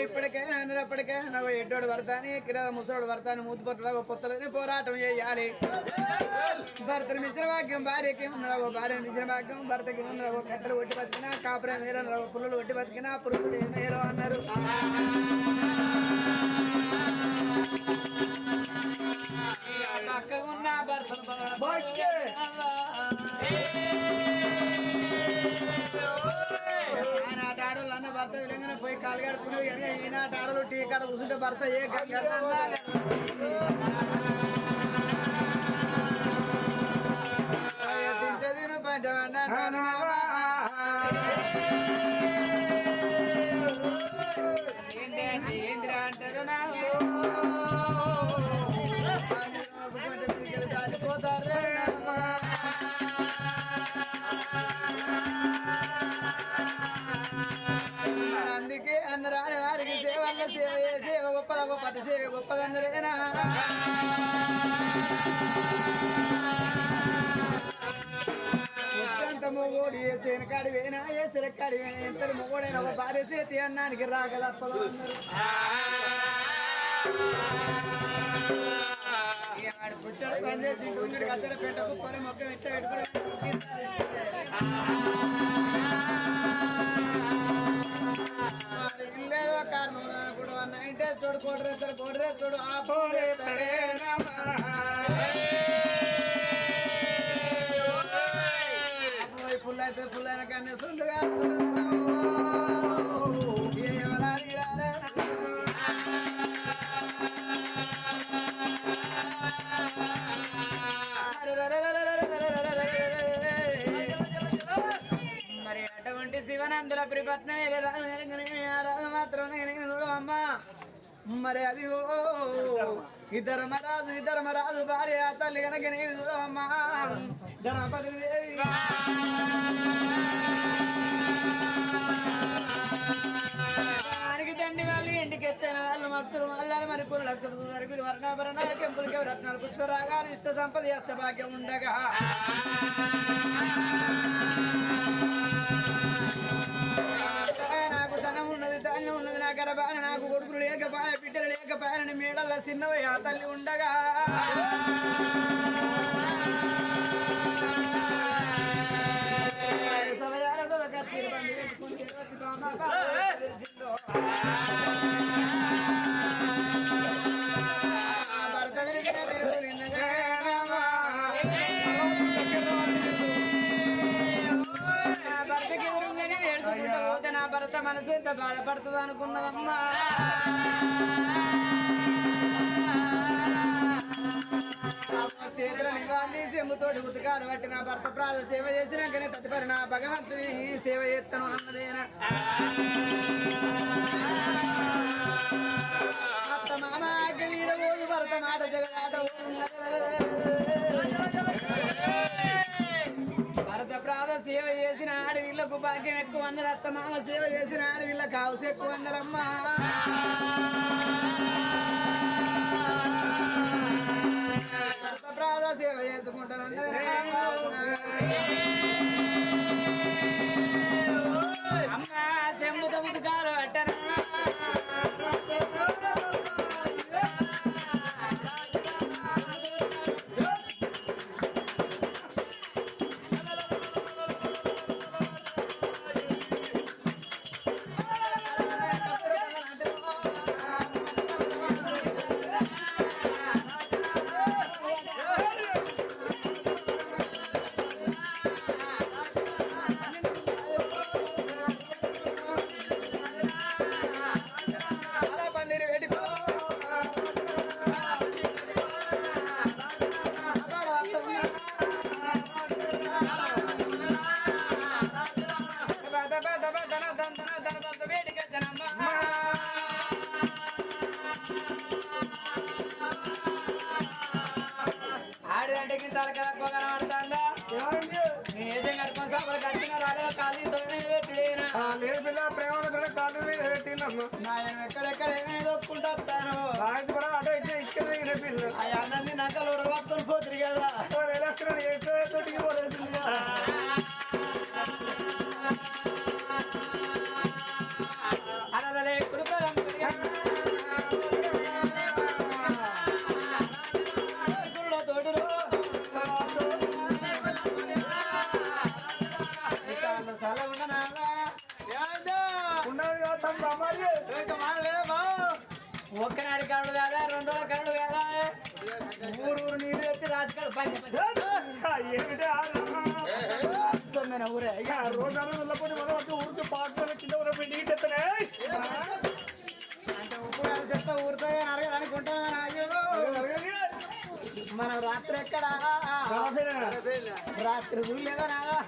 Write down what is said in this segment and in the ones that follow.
ఇప్పటికైనా ఎడ్డోడు భర్తాని ఇక్కడ ముసలోడు భర్తాని మూతి పట్టుడు కొత్తలోనే పోరాటం చేయాలి. భర్తను మిశ్ర భాగ్యం భార్యకి ఉన్నదో భార్య మిశ్ర భాగ్యం భర్తకి ఉన్నదో కట్టెలు ఒట్టి బతికినా కాపురం మేలో పుల్లలు ఒట్టి బతికినా పురుగులు ఏమేలో అన్నారు. ఉన్న భర్తను ఆనాటాడోళ్ళు అన్న భర్త విధంగానే పోయి కాలు కడుపుకునేది. ఈనాటి ఆడలు టీ కాడ కూర్చుంటే భర్త ఏ తింటదిన పంటమన్నా ఏంద్ర అంటారు పోతారు. అందుకే అందరాని వారికి సేవల్ల సేవ గొప్పద గొప్పది సేవ గొప్పదందరేనా. ఎంత మొగోడు ఏ సేనకాడి వేనా ఏ సిరకాడి వేనా ఎంతటి మొగోడైనా ఒక భార్య చేతి అన్నానికి రాగలప్పలు అన్నారు. పుట్టడు పని చేసి గుంజుడు కత్తెర పెట్టకు పని మొక్క ఇష్ట పెట్టుకుని ఇల్లేదో కారణం కూడా నైంటే చూడు కోడరేస్తాడు ఆ ఫుల్ అయితే ఫుల్ అయిన కానీ సుండుగా మరి అటువంటి శివనందుల ప్రిపత్న మాత్రం అమ్మ. మరి అది ఇద్దరమరాజు భార్య తల్లి కనుక నేను అమ్మా గణపతి తండ్రి వాళ్ళు ఇంటికి ఎత్తిన వాళ్ళు మత్తులు మళ్ళీ మరి పుల్లకులు సరుకులు వర్ణాభరణ కెంపులకి రత్నాలు పుష్పరాగాలు ఇష్ట సంపద అష్ట భాగ్యం ఉండగా నాకు ధనం ఉన్నది ధాన్యం ఉన్నది నా గర్భాన నాకు కొడుకులు లేకపోయా బిడ్డలు లేకపోయానని మేడల్లో చిన్నవి ఆ తల్లి ఉండగా భర్త బాధపడుతుంది అనుకున్నదమ్మా చేతుల నివాళి చెంబుతోటి ఉతకాలు పట్టి నా భర్త ప్రాణ సేవ చేసినాకనే తదుపరి నా భగవంతుని సేవ చేస్తాను అన్నదేనా అత్త మామ ఆకలిన పోదు భర్త మాట జగలాట భరత ప్రాణ సేవ చేసిన ఆడవిళ్ళకు భాగ్యం ఎక్కువ అన్నారు అత్త మామ సేవ చేసిన ఆడవిళ్ళకు హౌస్ ఎక్కువ అన్నారమ్మా ప్రాణ సేవ చేసుకుంటాను అమ్మా చెమ్ముత ముదుకాలు అట్టనా ఆడిదంటే తలకడతాందా నిజం కట్టుకొని సాపలు కట్టిన రాలేదా ఖాళీ పెట్టిడేనా లేదు పిల్ల ప్రేమ కాదు పెట్టిందమ్మా నేను ఎక్కడెక్కడ ఏమైనా దొక్కుంటాను అటు ఇక్కడ పిల్ల అన్నీ నక్కలు వస్తువులు పోతురు కదా ఎలక్షన్ తోటికి పోలేదు అలా ఎప్పుడు ఒక్కనాడి కరుడు కాదా 2 రోజుల కరుడు కాదా ఊరు నీరు ఎత్తి రాజకాలు పని ఊరే ఊరికి పాటలు కింద నీట్ ఎత్తనే అంటే ఉప్పు చెప్తా ఊరిపోయి అనుకుంటాను మనం రాత్రి ఎక్కడ రాత్రి చూడలేదా నాగా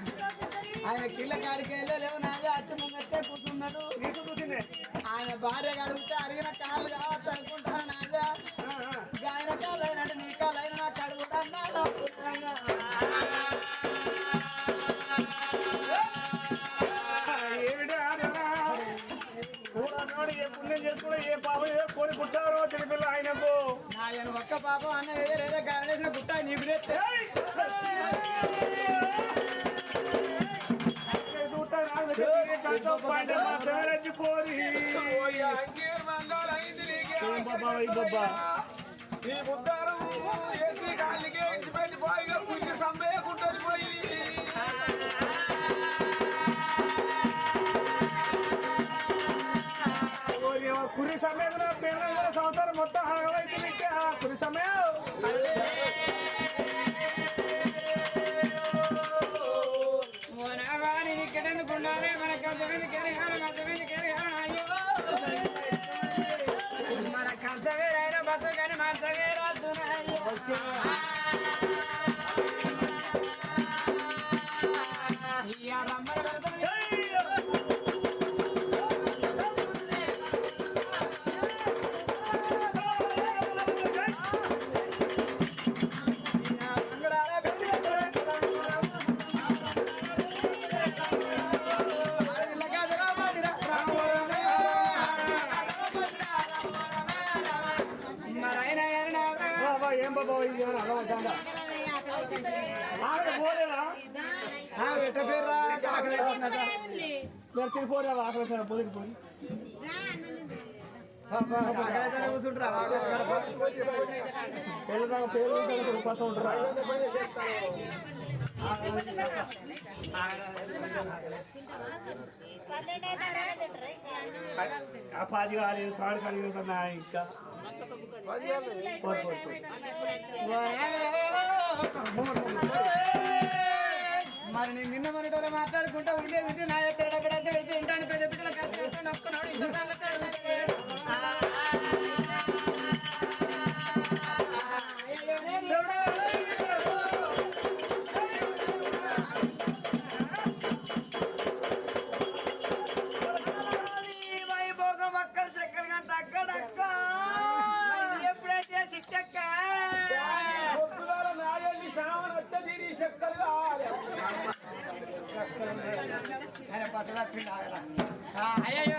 ఆయన కిళ్ళ కాడికి వెళ్ళలేవు నాగా అచ్చి ముంగట్టే కూర్చున్నాడు ఆయన భార్య అడిగితే అడిగిన కాళ్ళు కావచ్చు అనుకుంటాను నాగా ఆయన కాళ్ళు అయినట్టు నీ కాళ్ళు అయినా నాకు అడుగుతా ఏ పుణ్యం చేసుకున్నా ఏ పాపం ఏ కోడి పుట్టారో తెలిపిల్ల ఆయనకు ఆయన ఒక్క పాపం అన్న ఏదో గారేసిన గుట్ట నీకు ఈ ముద్దారం ఏసీ గాలికే ఇచ్చిపెట్టి పోయిగా పుణ్య సంబేయకుంటుంది పోయి కురి సమయం పిల్లల సంవత్సరం మొత్తం హాగమైతే కురి సమయం ఎక్కడనుకున్నానే మనకు మన కంచవేరైనా బతుకని మంచవే రాస్తున్నాయి రమ్మని పెడతాను ఏం బాబా పోరా ఆకలి పొదిరిపోయి పేరు ఉపాసం ఉంటారా ఆ 10 కాలేదు తాడు కలిగి ఇంకా మరి నేను నిన్న మనతో మాట్లాడుకుంటా ఉండేది నా యొక్క ఎక్కడైతే వెళ్తే ఇంటాను పెద్ద పిల్లల కష్టం నొక్కున్నాడు వైభోగం అక్కడ చక్కగా తగ్గడక్క ఎప్పుడైతే చిట్టక్క అయ్యో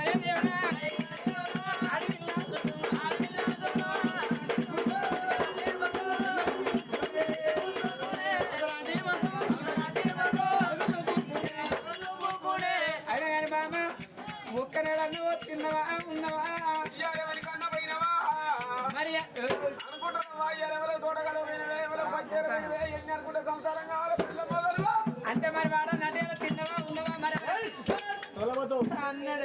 ఒక్కనాడు తిన్నవా ఉన్నవా ఎవరికన్నా పోయినవా మరి అనుకుంటున్నావా ఎవరో తోటగాలు ఎవరో పచ్చేరు ఎన్ని అనుకుంటే సంసారం కావాలి పిల్ల మొదలు అంటే మరి వాడ నదిలో తిన్నవా ఉన్నవా మరి అన్నాడు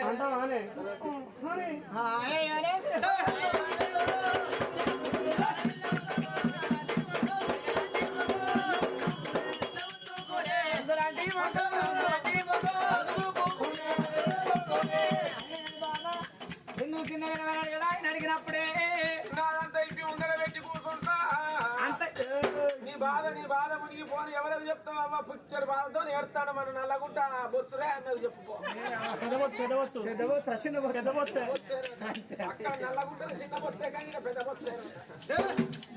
ఎందుకు తిన్నగా కదా ఆయన అడిగినప్పుడే నాదంతా ఇంటి ముందర పెట్టి కూర్చుంటా అంత నీ బాధ మునిగిపోని ఎవరికి చెప్తావా పుచ్చడి బాధతో ఏడతాడు మన నల్లగుంట బొచ్చురే అన్నది చెప్పుకో అక్కడ నల్లగుంట చిన్న బొచ్చే కానీ ఇంకా పెద్ద బొచ్చే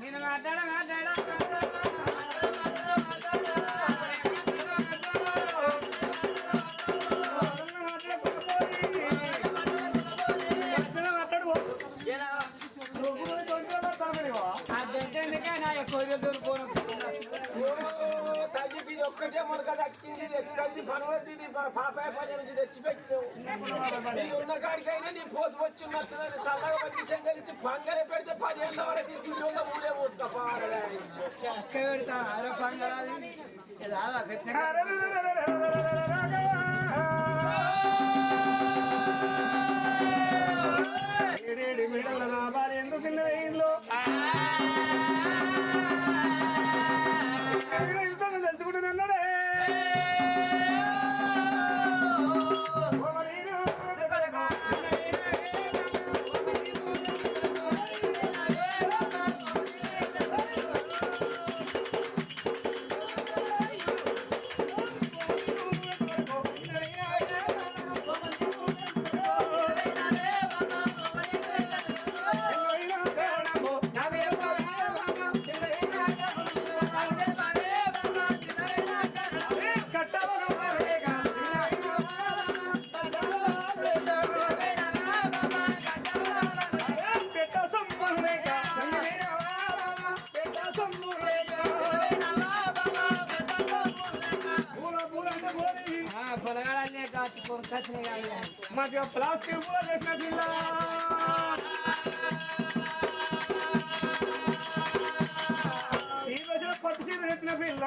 నేను మాట్లాడా తల్లికి ఒక్కటే మనకు దక్కింది ఎక్కడిది పనవద్ది పాపాయ పని నుంచి తెచ్చిపెట్టావు ఉన్న కాడికైనా నీ పోసు వచ్చి ఉన్నట్టు చల్లగా పట్టి చెంగలిచ్చి పంగలే పెడితే 10 ఏళ్ళ వరకు ఇంట్లో మూడే పోస్తా పెడతా అరే పంగరాది నా భార్య ఎంత చిన్నదో తెలుసుకుంటే అన్నాడే మాకు ప్లాస్టిక్ పట్టు చీర తెచ్చిన పిల్ల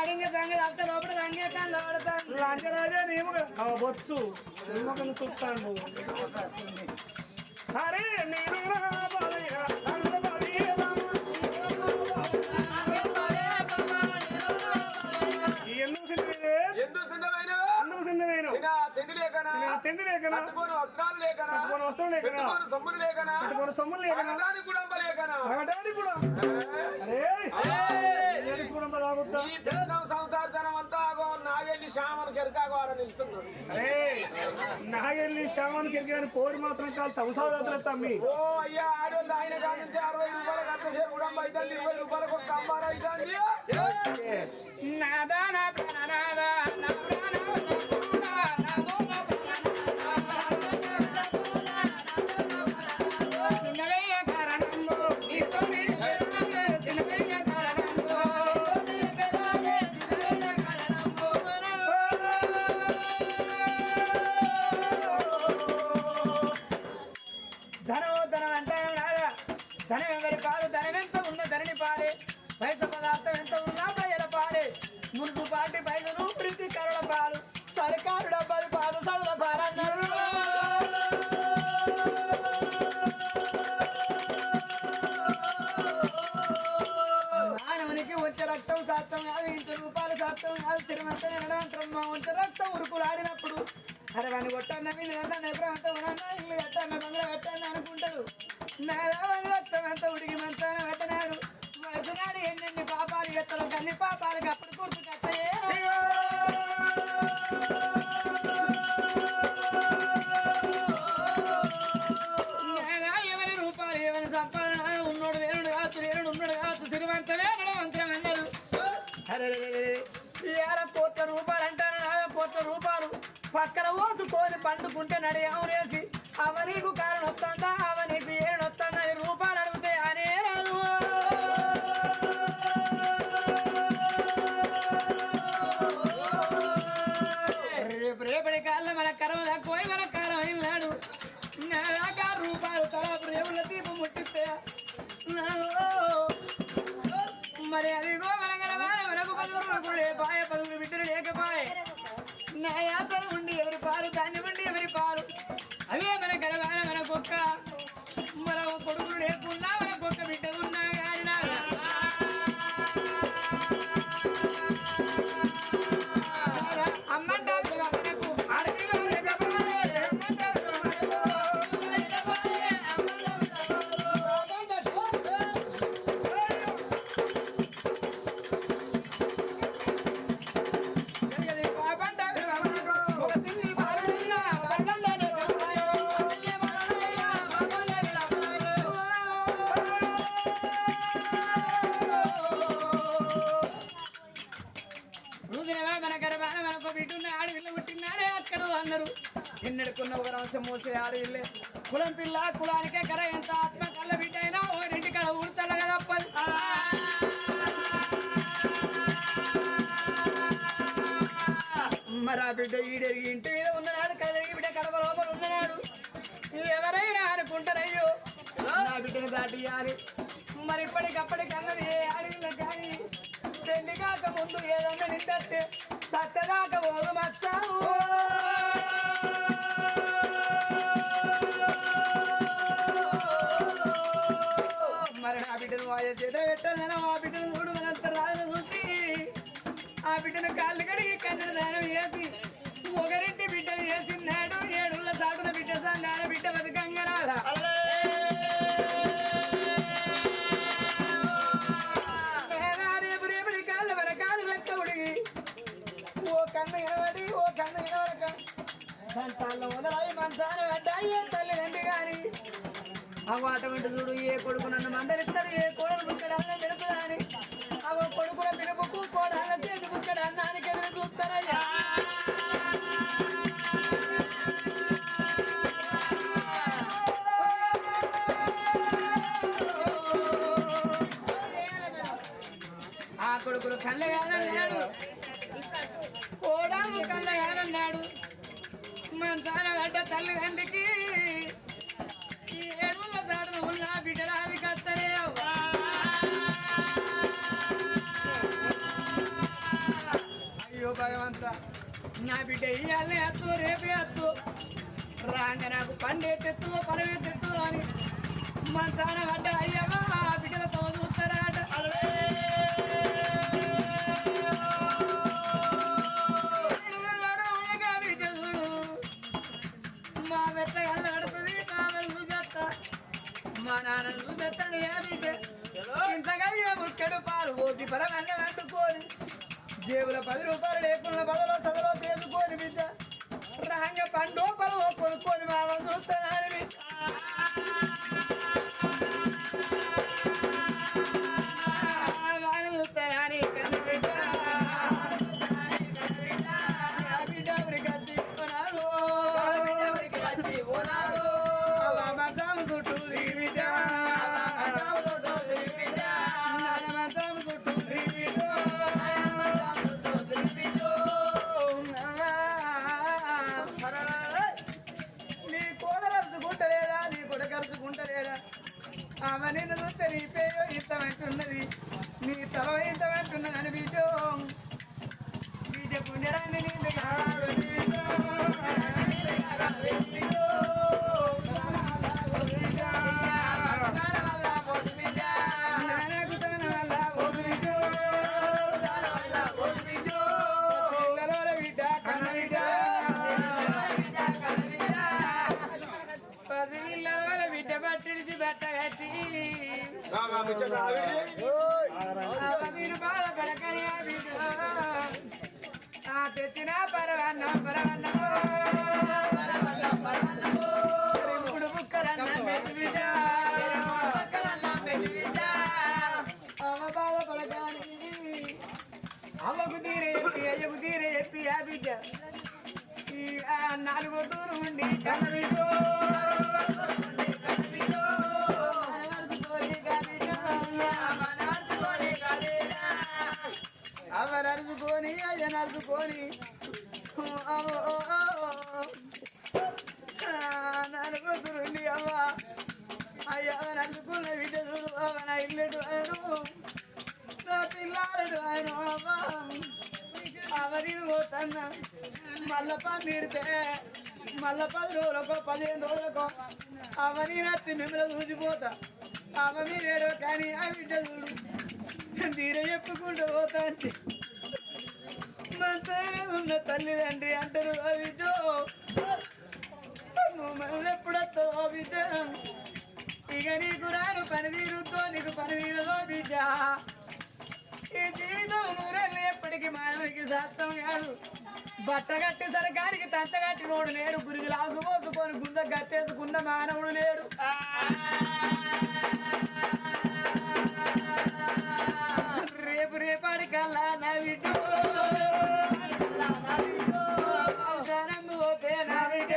అడిగే సంగతి అంత లోపల రంగేస్తాను లంచరాజే నీవు బొచ్చు నిమ్మకం చూస్తాను అరే నేను తిండి లేకనా వస్త్రాలు లేకనా సొమ్ములు లేకనా కుటుంబ లేకనా సంసారతనం అంతా నాగెళ్ళి శ్యామను కెరకాగో ఆడ నిలుస్తున్నాడు నాగెళ్ళి శ్యామను కెరికాని కోరి మాత్రం కాదు సంసారం తమ్మి ఓ అయ్యా ఆడోళ్ళు ఆయన కాదు నుంచి 60 రూపాయలకు అంతసేపు కుటుంబం అవుతుంది 20 రూపాయలకు ఒక కంబార అవుతుంది ధనం ఎవరి పాలు ధనం ఎంత ఉన్న ధరణి పాలే పైస పదార్థం ఎంత ఉన్నా ప్రజల పాలే మునుపు పాటి పైసలు ప్రీతి కరుల పాలు సర్కారు డబ్బలు పాలు సడుల పాలన్నారు మానవునికి వచ్చే రక్తం శాస్త్రం కాదు, ఇంత రూపాయలు శాస్త్రం కాదు, తిరుమంతా నిలడంటారు. మా వంట రక్తం ఉరుకులు ఆడినప్పుడు అరే వాడిని కొట్టన్న మీద ఎప్పుడంతా ఉన్నా ఇల్లు కట్టన్న బంగ్లా కట్టన్న అనుకుంటాడు. నాదాని రక్తం అంతా ఉడికి మంచాన పెట్టనాడు. మరుసనాడు ఎన్నెన్ని పాపాలు ఎత్తలో అన్ని పాపాలకి అప్పుడు గుర్తు కట్టయే. ఎవరి రూపాయలు ఎవరి సంపాదన ఉన్నోడు వేరుడు కాదు, వేరుడు ఉన్నాడు కాదు, తిరువంతమే మంత్రం అన్నారు. అరే 1,000 కోట్ల రూపాయలు అంటాను. 1,000 కోట్ల రూపాయలు పక్కన ఓసుకొని పండుకుంటే నడి అవునేసి అవ నీకు కారణం వస్తుందా, అవ నీకు ఏడు వస్తుందా అని రూపాయలు అడిగితే అనే రాదు. రేపటి కాలంలో మన కర్మ తక్కువ మన కాలం అయినాడు. నాకా రూపాయలు తలాపు రేవుల దీపం ముట్టిస్తే మరి అదిగో మనకు 10 లేపాయ 10 బిడ్డలు లేకపాయే. నా యాత్ర ఉండి ఎవరి పాలు దాన్ని ఉండి ఎవరి పాలు అవే మన గర్వాన మన కుక్క మన కొడుకులు లేకున్నా మన కుక్క బిడ్డ ఉన్నా కానీ అమ్మంటా మనకు అడవిలో ఎన్నడుకున్న ఒక రహస్యం మోసే ఆడవిల్లే కులం పిల్ల కులానికే కర ఎంత ఆత్మ కళ్ళ బిడ్డ అయినా ఓ ఇంటి కడ ఊరుతల్ల కదా అప్పది. మరి ఆ బిడ్డ ఈడెరిగి ఇంటి మీద ఉన్ననాడు, కదిరిగి బిడ్డ కడప లోపల ఉన్ననాడు. ఎవరైనా అనుకుంటారయ్యో నా బిడ్డను దాటియాలి. మరి ఇప్పటికప్పటికన్నది ఏ ఆడవిల్ల కానీ పెళ్లి కాక ముందు ఏదన్నా నింటే సచ్చదాకా పోదు మచ్చావు. మరి నా బిడ్డను వాయ చేత పెట్టాను. ఆ బిడ్డను చూడు మనంత రాజు చూసి ఆ బిడ్డను కాళ్ళు కడిగి కన్నడ దానం వేసి ఒకరింటి బిడ్డను వేసినాడు. 7 సాటున బిడ్డ సంగాన బిడ్డ బతుకంగా రాదా. రేపు కాళ్ళ మన కాళ్ళు లెక్క ఉడిగి ఓ కన్ను ఇనబడి ఓ కన్ను ఇనబడక సంతాల్లో మొదలై మనసాన అడ్డాయి తల్లి రండి కానీ అవ అటువంటి చూడు ఏ కొడుకు నన్ను మందరిస్తారు, ఏ కోడలు బుక్కడు అన్నం పెడుతుంది అని అవ కొడుకుల పిలుపుకు కోడాల చేతి బుక్కడు అన్నానికి ఎదురు చూస్తారయ్యా. ఆ కొడుకులు కళ్ళగానన్నాడు, కోడాలు కళ్ళగానన్నాడు. మంచాన గడ్డ తల్లిదండ్రికి 7 దాడులు ఉన్న బిడ్డలాది కత్తరే అవ్వా. అయ్యో భగవంత నా బిడ్డ ఇయ్యాలే అత్తు రేపే అత్తు రాంగ నాకు పండే తెత్తు పరమే తెత్తు అని మంచాన గడ్డ అయ్యవా బిడ్డలతో చూస్తారాట. మా వెత్త కళ్ళ కడుతుంది మా నాన్న చూసేస్తాడు. ఇంతగా ముక్కడు పాలు పోసి పరమంగా వండుకొని జేబుల 10 రూపాయలు లేకుండా బదులో చదువులో చేసుకొని బిడ్డ రాంగ పండు పొలం కొనుక్కొని మా వాళ్ళు చూస్తానని బిడ్డ చూస్తానని కన్ను బిడ్డ బిడ్డ ఉరికి కొనాలు నీ కోడల మీరు బాధపడకని బిడ్డ తెచ్చిన పరవన్న ఇప్పుడు బుక్కలన్న బిడ్డ అమ్మ బాధపడకాని అమ్మకు తీరే చెప్పి అయ్యకు తీరే చెప్పి ఆ బిడ్డ ఈ 4 దూరం ఉండి కన్నబిడ్డో అవరనుకొని అయ్యనరుకొని నలుగురుండి అవ్వ అయ్యా నలుగుకున్న బిడ్డ చూడు అవ్వ నా ఇల్లెడు ఆయన నా పిల్లాడు ఆయన అవ్వ అవరి పోతన్న మళ్ళా పన్నీడితే మళ్ళా 10 రోజులకో 15 రోజులకో అవని నచ్చి మిమ్మల్ని చూసిపోతా అవ మీరేడో కానీ ఆ బిడ్డ చూడు తీరే చెప్పుకుంటూ పోతా అంటే మంతనే ఉన్న తల్లిదండ్రి అంటారు ఆ బిడ్డ నువ్వు మళ్ళీ ఎప్పుడొస్తావు బిడ్డ ఇక నీకు రాను పని తీరుతో నీకు పని తీరదో బిడ్డ ఈ జీవితం నూరేళ్ళు ఎప్పటికీ మానవుడికి శాస్త్రం కాదు బట్ట కట్టి సరకానికి తంత కట్టి నోడు నేడు గురికి లాగు పోసుకొని గుంద గట్టేసుకున్న మానవుడు నేడు రేపటి కల్లా నా బిడ్డ పోతే నా బిడ్డ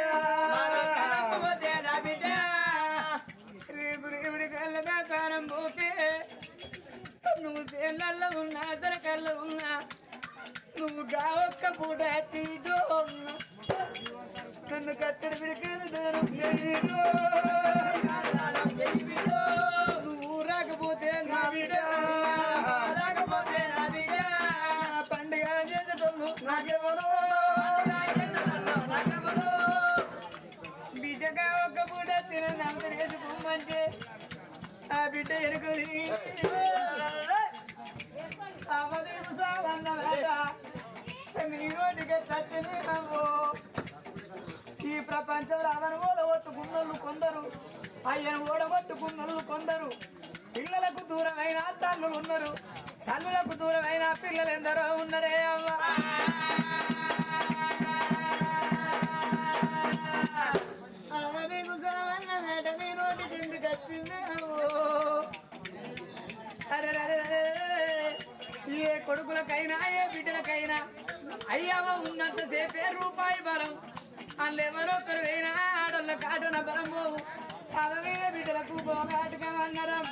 రేపటి కల్లా కారం పోతే నువ్వు తేళ్ళల్లో ఉన్నా దొరకల్లో ఉన్నా నువ్వు ఒక్క పూట తీదో నన్ను కట్టడి పిడికేది నువ్వు రాకపోతే నా బిడ్డ రాకపోతే నా బిడ్డ పండుగ చేసేటోళ్ళు నాకెవరో బిడ్డగా ఒక్క పూట తినని అందరు వేసుకోమంటే ఆ బిడ్డ ఎరుకుని ఈ ప్రపంచంలో అవను ఓడగొట్టుకున్నోళ్ళు కొందరు అయ్యను ఓడగొట్టుకున్నోళ్ళు కొందరు పిల్లలకు దూరమైన తల్లులు ఉన్నారు తల్లులకు దూరమైన పిల్లలు ఎందరో ఉన్నారే అవ్వ నీ నోటి కిందికి వచ్చింది ఏ కొడుకులకైనా ఏ బిడ్డలకైనా అయ్యావో ఉన్నంత సేపే రూపాయి బలం అందులో ఎవరొక్కరు అయినా ఆడోళ్ళ కాటున బలం పోవు అవే బిడ్డలకు పోగాటుగా అన్నరం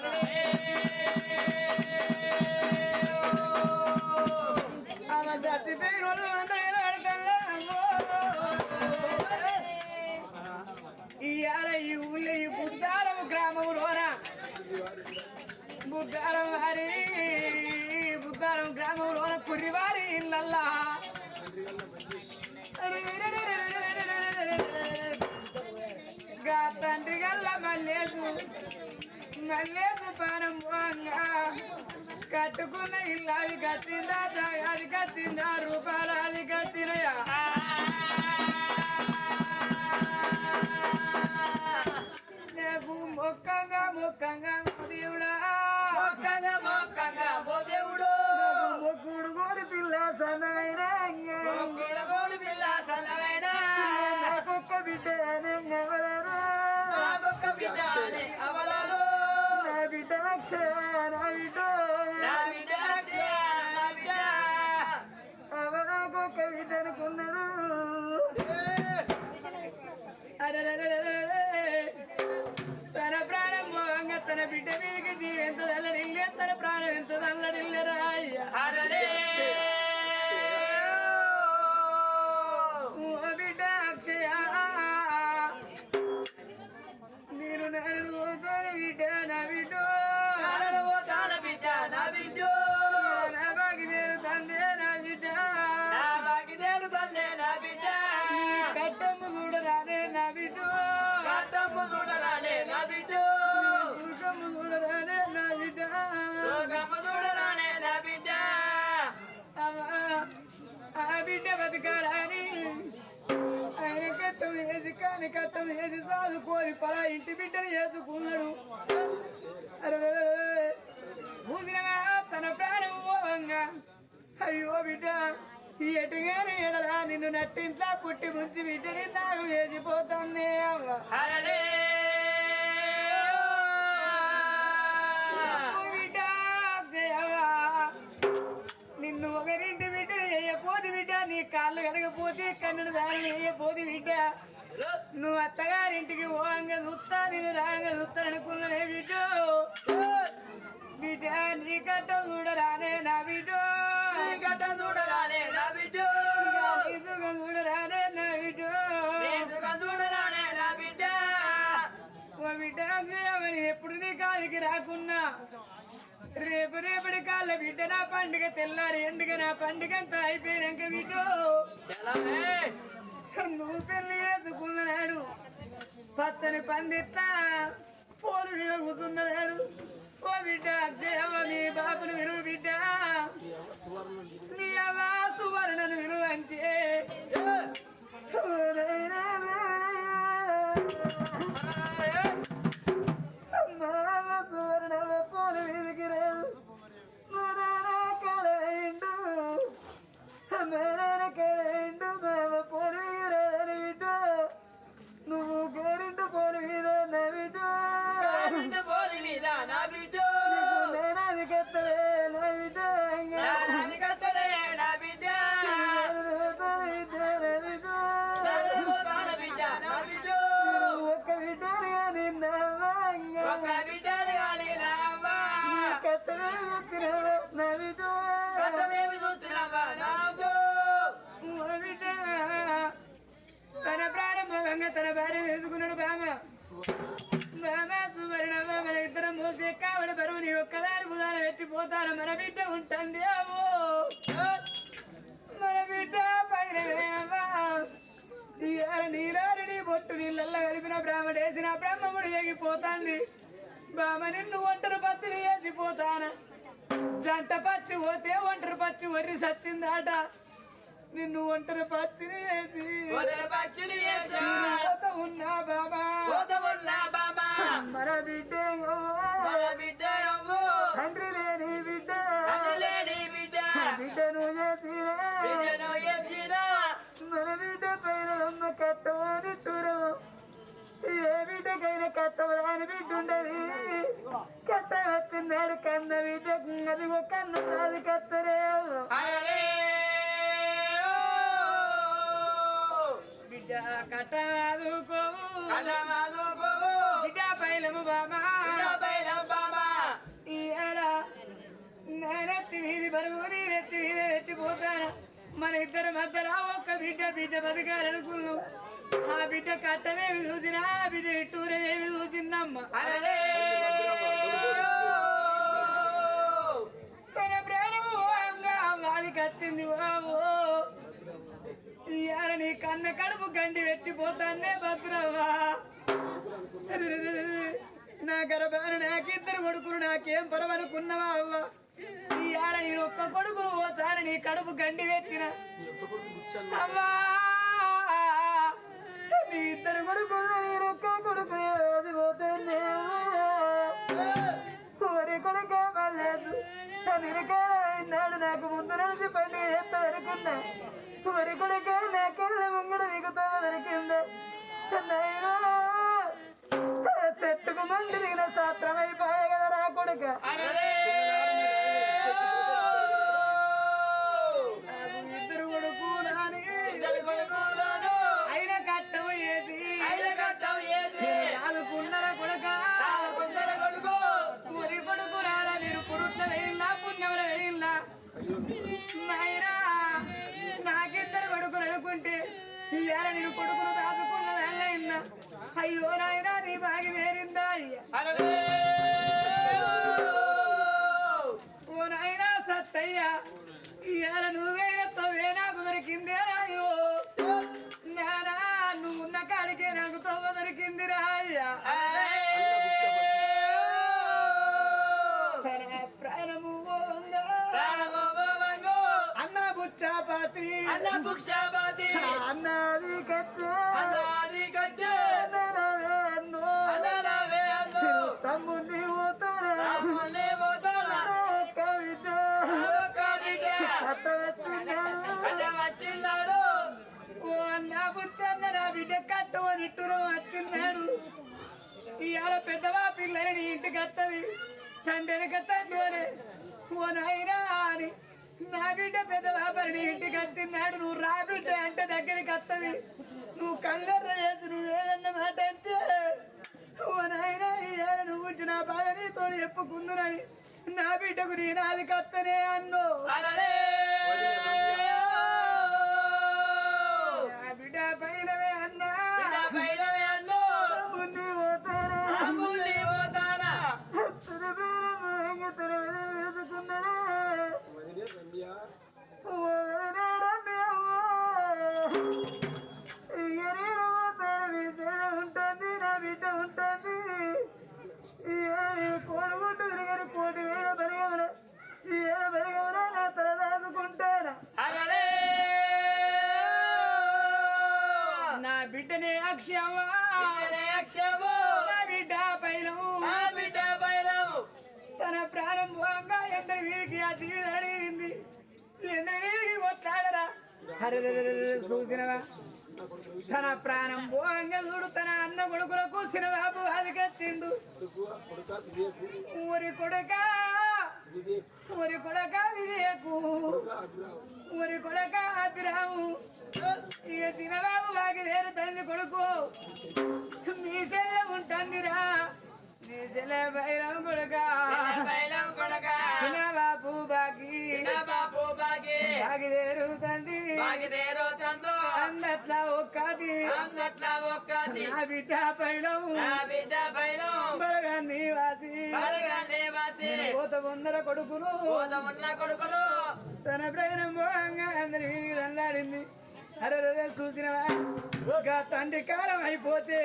అవ చచ్చిపోయిన వాళ్ళు అందరూ ఆడతారు ఇవాళ ఈ ఊళ్ళో ఈ బుద్ధారం గ్రామంలోన బుద్ధారం గ్రామంలోన కుర్రివారి ఇళ్ళల్లా తండ్రి గల్ల మల్లేసు పానం పోంగా కట్టుకున్న ఇల్లు అది కట్టిందా అది కట్టిందా రూపాయలు అది కట్టినయా మొక్కంగా దేవుడా మొక్కుడు కోడి పిల్ల సన్నమైన నాకొక్క బిడ్డ నా బిడ్డ అవనాకొక్క బిడ్డ అనుకున్నాను తన ప్రాణం మోహంగా తన బిడ్డ మీదికి ఎంత తల్లడిల్లే తన ప్రాణం ఎంత తల్లడిల్లరా బిడ్డ అక్షయ నేను నన్ను పోతాను బిడ్డ నా బిడ్డ నా బాగిదేరు తండ్రి నా బిడ్డ కట్టమ్మ కూడా రానే నా బిడ్డ బిడ్డ బతకాలని ఆయన కట్టం వేసి కాని కట్టం వేసి చదువుకోని పలా ఇంటి బిడ్డని వేసుకున్నాడు మెట్టింట్లో పుట్టి ముంచి బిడ్డని నాకు వేసిపోతుంది అవ్వ బిడ్డ జయవ్వా నిన్ను ఒకరింటి బిడ్డ వేయపోదు బిడ్డ నీ కాళ్ళు కడగపోతే కన్నుడు దాన్ని వేయపోదు బిడ్డ నువ్వు అత్తగారింటికి పోంగా చూస్తా నేను రాంగా చూస్తా అనుకున్నానే బిడ్డ బిడ్డ నీ గట్ట చూడరానే నా బిడ్డ నీ గట్ట చూడరానే నా బిడ్డ నీ సుఖం చూడరానే నా బిడ్డ నీ సుఖం చూడరానే నా బిడ్డ ఓ బిడ్డ అవని ఎప్పుడు నీ కాలికి రాకున్నా రేపటి కాళ్ళ బిడ్డ నా పండుగ తెల్లారి ఎండుగ నా పండుగ అంతా అయిపోయాక బిడ్డ నువ్వు పెళ్లి చేసుకున్నాడు పచ్చని పందిట్లా పోలు మీద కూర్చున్నాడు ఓ బిడ్డ దేవ నీ బాబును విలువ బిడ్డ నీ అవ్వ సువర్ణను విలువ అంటే సువర్ణ పోలు మీదకి రాదు కలైండు కలైండు బాబ పోలు రాదని బిడ్డ నువ్వు గోరిండు పోలు మీద నా బిడ్డ పోలు మీద నా బిడ్డ నేనాది కట్టలే నా బిడ్డ నాది కట్టలే నా బిడ్డ ఒక్క బిడ్డ కానీ ఒక్క బిడ్డ కానీ కట్టలే నా బిడ్డ కట్టమేమి చూస్తున్నావా నా బిడ్డ తన ప్రారంభంగా తన భార్య వేసుకున్నాడు బామ సువర్ణ మన ఇద్దరం మోసే కావడ బరువు నీ ఒక్కదాని బుధాన పెట్టిపోతాను మన బిడ్డ ఉంటుంది అవో మన బిడ్డ పైన నీరారిని బొట్టు నీళ్ళల్లో కలిపిన బ్రాహ్మడేసిన బ్రహ్మముడు ఎగిపోతాంది బామ నిన్ను ఒంటరి పత్తిని వేసిపోతాను జంట పచ్చి పోతే ఒంటరి పచ్చి వరి సచ్చిందాట నిన్ను ఒంటరి పత్తిని వేసి ఉన్నా బాబా మన బిడ్డ తండ్రి లేని బిడ్డ బిడ్డను చేసినా మన బిడ్డ పైన అమ్మ కట్టమని తురము ఏ బిడ్డకైనా కట్టమని బిడ్డ ఉండదు కట్ట వచ్చిందాడు కన్న బిడ్డ అది ఒక కన్న అది కత్తరే బిడ్డ కట్టదుకోవు బిడ్డ పైలము బామా నెత్తి వీధి బరువు నీ నెత్తి మీద ఎత్తిపోతాను మన ఇద్దరు మధ్యలో ఒక్క బిడ్డ బతకాలనుకున్నాం ఆ బిడ్డ కట్టమేమి చూసినా బిడ్డ ఇట్టూరేమి చూసిందమ్మ తన ప్రాణము వాదికి వచ్చింది బాబు ఇయాల నీ కన్న కడుపు గండి పెట్టిపోతానే భద్రవ్వా నా గర్భాన్ని నాకిద్దరు కొడుకులు నాకేం పరవనుకున్నావా అవ్వ ఇయాల నేను ఒక్క కొడుకును పోతాను నీ కడుపు గండి పెట్టిన అవ్వా నీ ఇద్దరు కొడుకులు నేను ఒక్క కొడుకు పోతానే కోరి కొడుక పర్లేదు నిరకాడు నాకు ముందు నడిచి పని చేస్తా అనుకున్నా మరి కొడుక నాకెళ్ళ ముంగడ దిగుతా దొరికింది చెట్టుకు మండి దిగిన శాస్త్రం అయిపోయా కదా నా కొడుక ఇద్దరు కొడుకు అయిన కట్టం ఏది ఆదుకున్నర కొడుక మరి కొడుకు రారా మీరు పురుట్ల వేయిందా పుణ్యముల వేయిందా నాయనా నాకిద్దరు కొడుకులు అనుకుంటే ఇవాళ నేను కొడుకులు దాచుకున్నది అల్లయిందా అయ్యో నాయనా నీ బాగి వేరిందా ఓ నాయనా సత్తయ్యా ఇవాళ నువ్వేనత్తవే నాకు దొరికిందే రాయో నానా నువ్వున్న కాడికే నాకు తవ్వ దొరికింది రాయ్యా ప్రాణము అన్న బుచ్చాపాతి అన్నది కచ్చే తమ్ముని కవిత వచ్చిన్నాడు పెద్ద బాబని ఇంటికి వచ్చినాడు నువ్వు రాబిట్ట అంటే దగ్గరికి వస్తుంది నువ్వు కళ్ళెర్ర చేసి నువ్వేదన్న మాట అంటే ఓ నాయన నువ్వు నా బాధ నీతో చెప్పుకుందునని నా బిడ్డకు నేను అది కత్తనే అన్నో బిడ్డ పైనవే అన్నా ఉంటుంది నా బిడ్డ ఉంటుంది కోడుకుంటుంది కానీ కోటి వేల బరిగమన ఏడ బరిగమన నా తల దాచుకుంటాను నా బిడ్డనే అక్షమా నా బిడ్డ పైలము తన ప్రాణం పోగా ఎందరి వీరికి ఆ జీవితం అడిగింది ఎందరి వీరికి కొట్లాడరా చూసినవా తన ప్రాణం పోగా చూడు తన అన్న కొడుకులకు సినబాబు అదిగచ్చిండు ఊరి కొడుక విజయకు ఊరి కొడుక అభిరాము ఇక సినబాబు వాగిదేరు తల్లి కొడుకు మీ చెల్లె ఉంటుందిరా నీ చెల్లె బైరం కొడుక సినబాబు బాగిదేరు తండ్రి అందట్లా ఒక్కది నా బిడ్డ పైలము బరగాన్ని వాసి కోత వందల కొడుకులు తన ప్రయాణం పోగా అందరి అల్లాడింది అరే చూసినవా తండ్రి కాలం అయిపోతే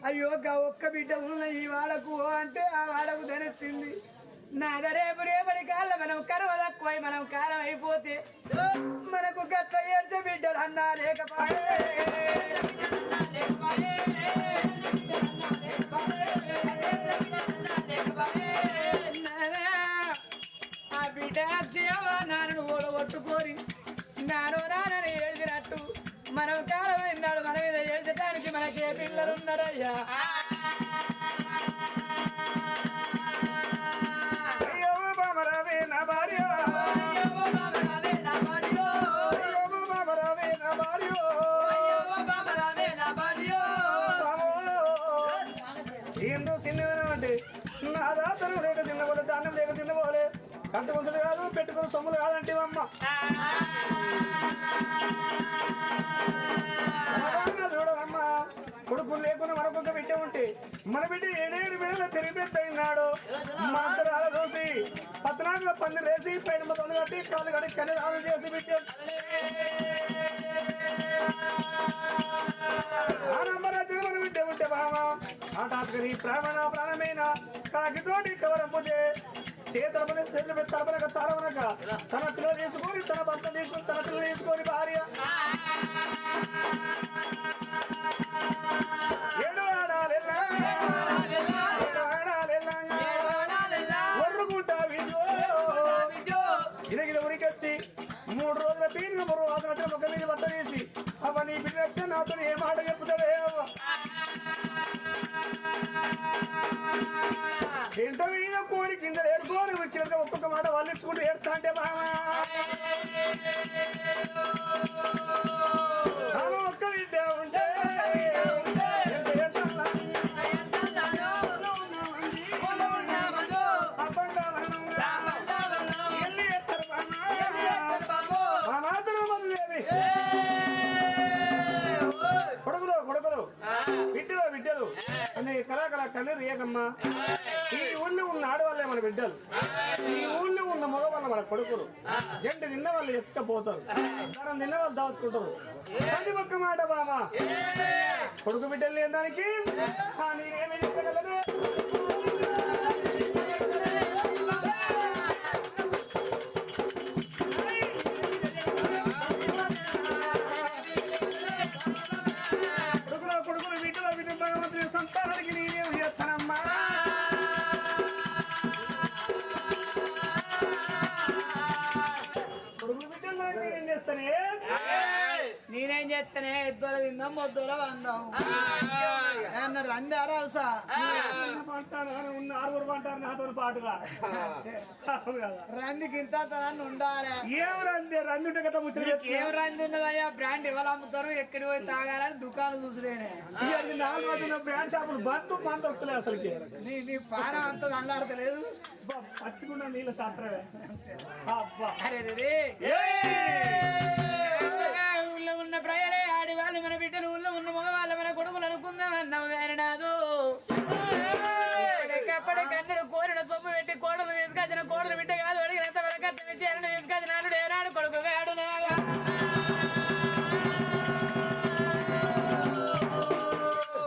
అయ్యో ఒక్క బిడ్డ ఉన్న ఈ వాడకు అంటే ఆ వాడకు ధనెత్తింది నాద రేపటి కాళ్ళ మనం కరవ తక్కువై మనం కాలం అయిపోతే మనకు గట్ల ఏడ్చే బిడ్డలు అన్నా లేకపోయే ఆ బిడ్డ నాన్నను ఓడగొట్టుకొని నాన్నని ఏడ్చినట్టు మనం కాలం అయినాడు మన మీద ఏడ్చడానికి మనకే పిల్లలు ఉన్నారయ్యా ఏందో చిన్నదంటే నా దాతనం లేక చిన్నపోలే దాన్నం లేక చిన్నపోలే కంట ముసలు కాదు పెట్టుకుని సొమ్ములు కాదంటే అమ్మ చూడమ్మా కొడుకులు లేకుండా మరొక బిడ్డ ఉంటే మన బిడ్డ 7 వేల పెరిగిపోయినాడు మా అంతరాల చూసి పద్నాలుగులో పందిరి వేసి పైన మొత్తం కట్టి కాలు కడి కన్నీ దానం చేసి బిడ్డ మన బిడ్డ ఉంటే బామా హఠాత్తుగా నీ ప్రాణమైన కాకితోటి కవరంపుతే చేతుల చేతులు తలపనక తలవనక తన పిల్లలు తీసుకొని తన భర్త తీసుకొని తన పిల్లలు తీసుకొని భార్య వర్రుకుంటా ఇది ఉరికొచ్చి 3 రోజుల పీరిన 3 రోజుల ఒక మీద బట్ట తీసి అవ్వ నీ పిల్లలు వచ్చి నాతో ఏ మాట చెప్పుతావే అవ్వ ఏంటో ఈయన కోడి కింద ఏడుకోని కింద ఒక్కొక్క మాట వాళ్ళు ఇచ్చుకుంటూ ఏడుస్తా అంటే బాగా ఒక్క విద్య ఉంటే కొడుకులు బిడ్డలు అనే కళాకళ కన్నీరు ఏకమ్మా ఈ ఊళ్ళో ఉన్న ఆడవాళ్ళే మన బిడ్డలు ఈ ఊళ్ళో ఉన్న మగవాళ్ళ మన కొడుకులు ఎండు తిన్న వాళ్ళు ఎత్తుకపోతారు తనం తిన్న వాళ్ళు దాచుకుంటారు తల్లి ఒక్క మాట బాబా కొడుకు బిడ్డలు లేని దానికి నేనేమి చెప్పగలను సంతానానికి నేనేం చేస్తానమ్మా కొడుకు బిడ్డలు నేనేం చేస్తానే నేనేం ఎత్తనే ఎద్దుల తిందాం మొద్దుల వందాం అన్న రండి అరవసా ఆరుగురు పంటారు నాతో పాటుగా రందికి ఇంత ఉండాలి. ఏం రంది రంది ఉంటే కదా ముచ్చట ఏం రంది ఉన్నదయ్యా? బ్రాండ్ ఎవరు అమ్ముతారు, ఎక్కడికి పోయి తాగాలని దుకాణం చూసులేనే. 4 మధ్యన బ్రాండ్ షాపులు బంధు మంది వస్తలే అసలుకి. నీ పానం అంతా దండాడతలేదు. పట్టుకున్న నీళ్ళ శాస్త్రమే. అరే ఊళ్ళో ఉన్న ప్రజలే ఆడివాళ్ళు మన బిడ్డలు, ఊళ్ళో ఉన్న మగవాళ్ళు మన కొడుకులు అనుకుందాం అన్నావు కానీ నాదు ఎప్పటి కన్నెలు కోరిన సొమ్ము పెట్టి కోడలు తీసుకొచ్చిన కోడలు బిడ్డ కాదు అడిగినంత వరకట్టు ఇచ్చి అన్న తీసుకొచ్చిన అల్లుడు ఏనాడు కొడుకు వేడు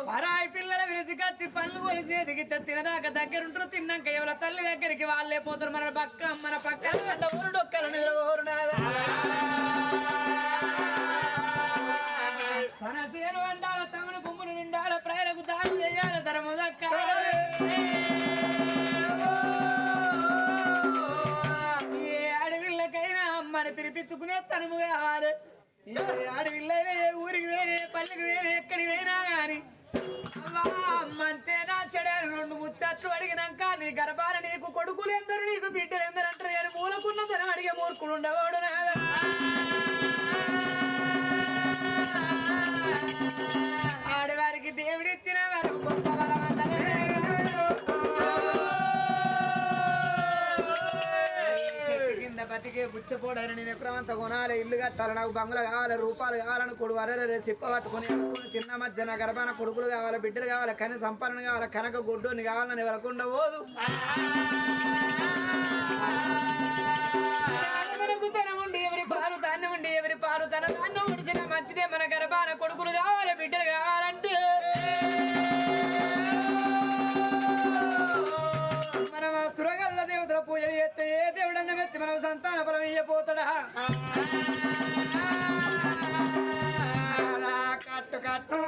పరాయి పిల్లల వెతికొచ్చి పళ్ళు కొలిసి ఎదిగితే తినదాకా దగ్గరుంటారు. తిన్నాక ఎవరి తల్లి దగ్గరికి వాళ్ళే పోతారు. మన పక్కన ఊరు డొక్కలు నిద్రపోరు మన సేను వండాల తమను గుమ్మును నిండాల ప్రజలకు దాడి చేయాలి ధర్మ దక్కాలి. ఏ అడవిళ్ళకైనా అమ్మని పిలిపించుకునే తనుము కావాలి. ఏ అడవిళ్ళైనా ఏ ఊరికి వేరే పల్లెకి వేరే ఎక్కడికి పోయినా గాని అమ్మంటే నా చెడారు 2 ముచ్చట్లు అడిగినాక నీ గర్భాన నీకు కొడుకులు ఎందరు నీకు బిడ్డలు ఎందరు అంటారు కానీ మూలకున్న ధనం అడిగే మూర్ఖుడు ఉండవాడు. ఆడవారికి దేవుడిచ్చిన వారు గొప్ప కింద బతికే బుచ్చపోడని నేను ఎప్పుడంతా కొనాలి, ఇల్లు కట్టాలి, నాకు బంగ్లా కావాలి, రూపాయలు కావాలని కొడు వరే చిప్ప పట్టుకుని తిన్న మధ్య నా గర్భాన కొడుకులు కావాలి, బిడ్డలు కావాలి, కని సంపన్న కావాలి, కనక గుడ్డోని కావాలని ఎవరకుండా పోదు. మనకు ధనం ఉండి ఎవరి పాలు ధాన్యం ఉండి ఎవరి పాలు తన ధాన్యం ఉడిచిన మంచిదే. మన గర్భాన కొడుకులు కావాలి, బిడ్డలు కావాలంటే మనం సురగల్ల దేవతల పూజలు చేస్తే ఏ దేవుడన్న మెచ్చి మనం సంతాన ఫలం ఇయ్యపోతాడా? కట్టు కట్టు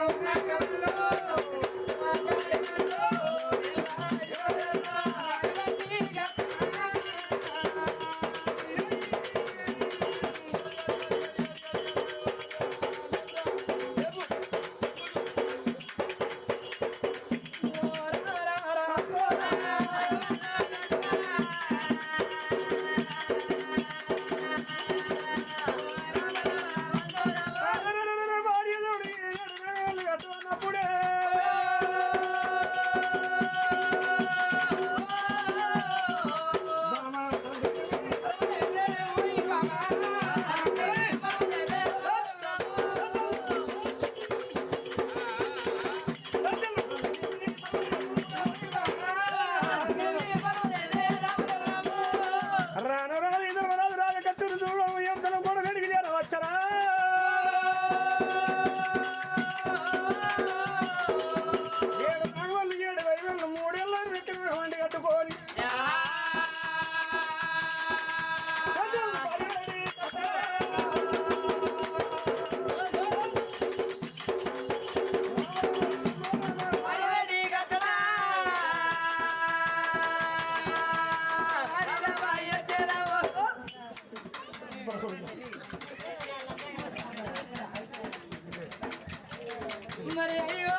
మరి అయ్యో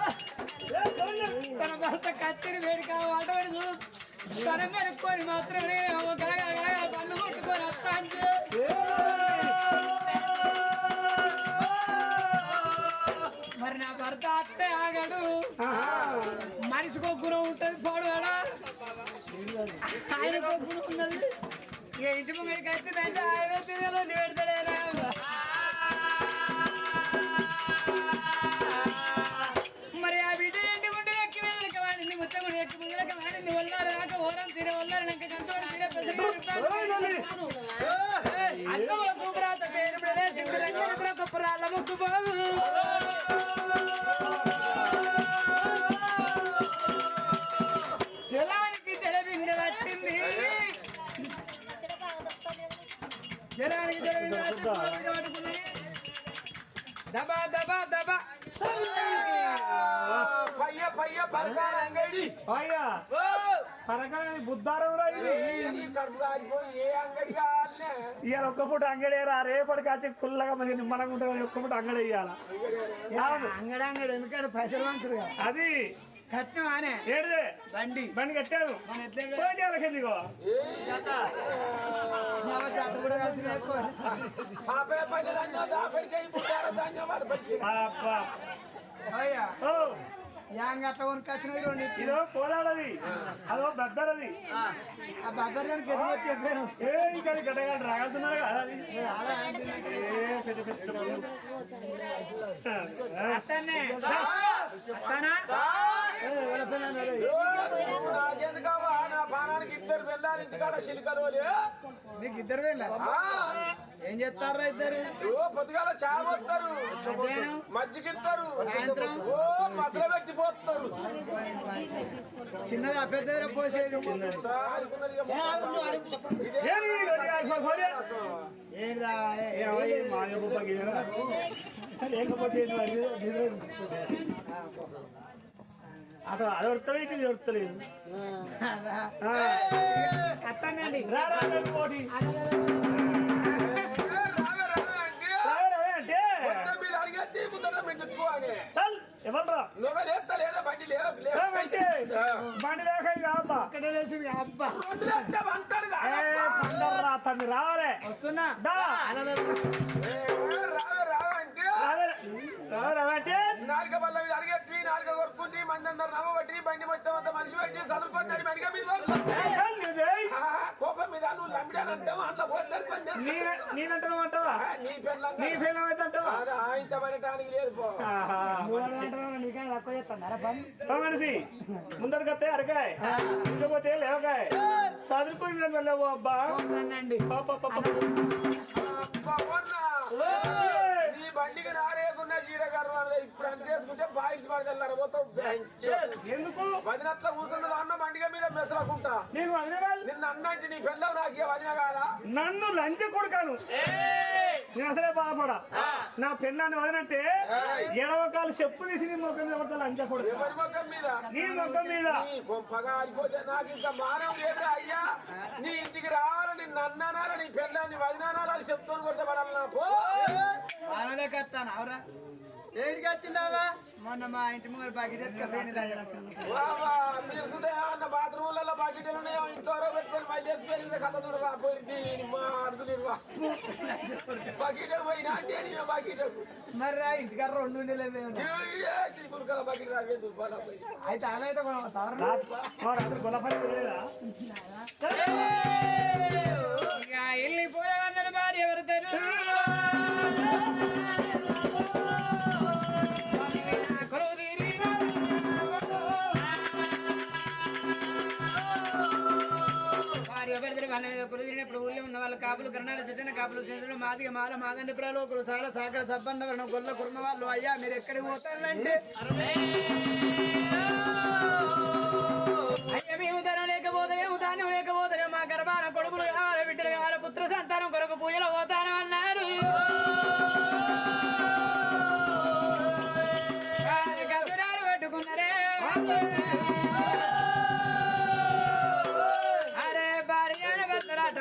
తన భర్త కత్తిని వేడిక అటవడు తన మెరుక్కొని మాత్రమే పన్ను కొట్టుకొని వస్తాను. మరి నా భర్త అట్టే ఆగాడు. మనిషికో గుణం ఉంటుంది పోడుగాడా, ఆయనకో గుణం ఉన్నది. ఇక ఇంటి ముంగడికి వచ్చిందంటే ఆయన తినలో పెడతాడేనా? మరి ఆ బిడ్డ ఇంటి ముందు ఎక్కి వెళ్ళక వాడింది, ముచ్చముడు ఎక్కి ముందులకి వాడింది, వల్లారు రాక ఓరం తీరే వల్లారు నాకు కంట్రోల్ అన్నముల కూకురాత పేరు శివుడు గొప్పరాళ్ళ ముక్కు బాబు జలానికి తెలబిందె పట్టింది, జలానికి తెలబిందె పట్టుకున్నది. దబా దబా దబా పరకాల బుద్ధారం ఇవాళ ఒక్క పూట అంగడేరా రేపటికి వచ్చి ఫుల్గా మంచి నిమ్మలంగా ఉంటుంది ఒక్క పూట అంగడి వేయాల అంగడంగడు ఎందుకంటే పైసలు మంచుడు అది కట్నం ఆనే ఏడుదే బండి బండి కట్టాను మన ఎట్లా ఎందుకో అట్లా కొనుకొచ్చిన ఇదో పోలాడది అదో బద్దరది ఆ బద్దరానికి చెప్పాను ఏ ఇంకా గడ్డగా రాగలుతున్నారు కదా అది పానానికి ఇద్దరు వెళ్ళాలి ఇంటికాడ శిలికలు నీకు ఇద్దరు వెళ్ళారు ఏం చేస్తారా ఇద్దరు పొద్దుగాల చావ వస్తారు మజ్జిగిస్తారు మసలు పెట్టిపోతారు చిన్నది పెద్ద పోసేది లేకపోతే అటు అది వడతలేదు ఇది వడతలేదు కట్టండి పోటీ ఎవర్రా బండి లేక అబ్బా పండరా తమ్మి రావాలే వస్తున్నా నాలుక బల్ల మీద అడిగేసి నాలుక కొరుకుంటే మంది అందరు నవ్వబట్టి బండి మొత్తం అంత మనిషి వచ్చి చదువుకున్నాడు మడిగా మీద కోపం మీద నువ్వు లంబిడానంటావు అందులో పోతారు నేనంటావా నీ పెళ్ళ నీ ఫెయిల్ అవుతుంటావా ఇంత పడటానికి లేదు తక్కువ చేస్తాను మనిషి ముందరికతే అరకాయ ఇంకపోతే లేవకాయ చదువుకుని వెళ్ళవు అబ్బా అండి ఈ బండికి నారేకున్న జీరగారు ఇప్పుడు అంత చేసుకుంటే బాయిస్ పడగలరు ఎందుకు వదినట్ల కూర్చున్నది అన్న బండిగా మీద మెసలకుంటా నీకు నిన్న అన్నంటే నీ పెళ్ళం నాకే వదిన కాదా నన్ను లంచ కొడుకాను నేను అసలే బాధపడా నా పెళ్ళాన్ని వదినంటే ఎడవ కాలు చెప్పు తీసి నీ మొక్కం మీద పడతా లంచ కొడుకు మొక్కం మీద నీ మొక్కం మీద గొప్పగా అయిపోతే నాకు ఇంకా మానవ లేదురా అయ్యా నీ ఇంటికి రావాలని నిన్ను అన్నానారా నీ పెళ్ళాన్ని వదినానారా అని చెప్తాను కొడితే పడాలన్నా పో బాగానే కట్టాను అవరా ఏడికి వచ్చిందావా మొన్న మా ఇంటి ముందు బకెట్ అన్న బాత్రూమ్లలో బకెట్లు ఉన్నాయో ఇంట్లో పెట్టుకొని మైలేసి పెరిగిన కథ చూడవా పోయింది మా అడుగులు బకెట్ పోయినా బకెట్ మరి ఇంటికాడ 2 ఉండేలేదు బకెట్ అయితే అదైతే వెళ్ళిపోయాడు భార్య ఎవరిద్దరు ఇప్పుడు ఊళ్ళో ఉన్న వాళ్ళ కాపులు కర్ణాలు చిన్న కాపులు చంద్రులు మాదిగ మాల మాదండి ప్రలోకులు చాలా సాగర సబ్బండవరం గొల్ల కుర్మ వాళ్ళు అయ్యా మీరు ఎక్కడికి పోతారంటే అయ్యా మేము ధనం లేకపోతే ధాన్యం లేకపోతే మా గర్భాన కొడుకులు కావాలి బిడ్డలు కావాలి పుత్ర సంతానం కొరకు పూజలు పోతాను అన్నారు గజరాలు పెట్టుకున్నారే అరే భార్య భర్తరాట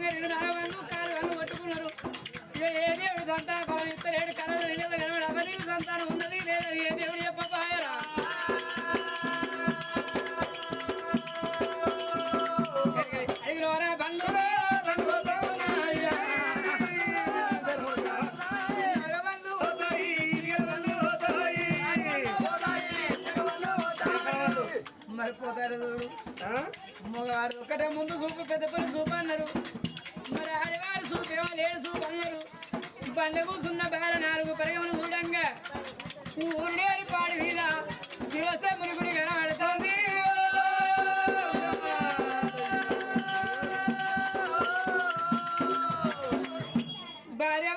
ఊరంగా 2 నాగవన్ను కాలు వన్ను పట్టుకున్నారు ఇక ఏ దేవుడు సంతాన ఫలం ఇస్తారు 7 కళలు నిజంగా కనబడి అవన్నీ సంతానం ఉన్నది లేదా ఏ దేవుడు చెప్పాయరా మరిపోతారు చూడు మగవారు ఒకటే ముందు చూపు పెద్ద పని చూపు అన్నారు మరి ఆడవారు చూపేమో 7 చూపు అన్నారు బండ కూసున్న బార 4 పరిగమను చూడంగా ఊరిలేని పాడి మీద శివస మునుగుడి కనబడుతోంది భార్య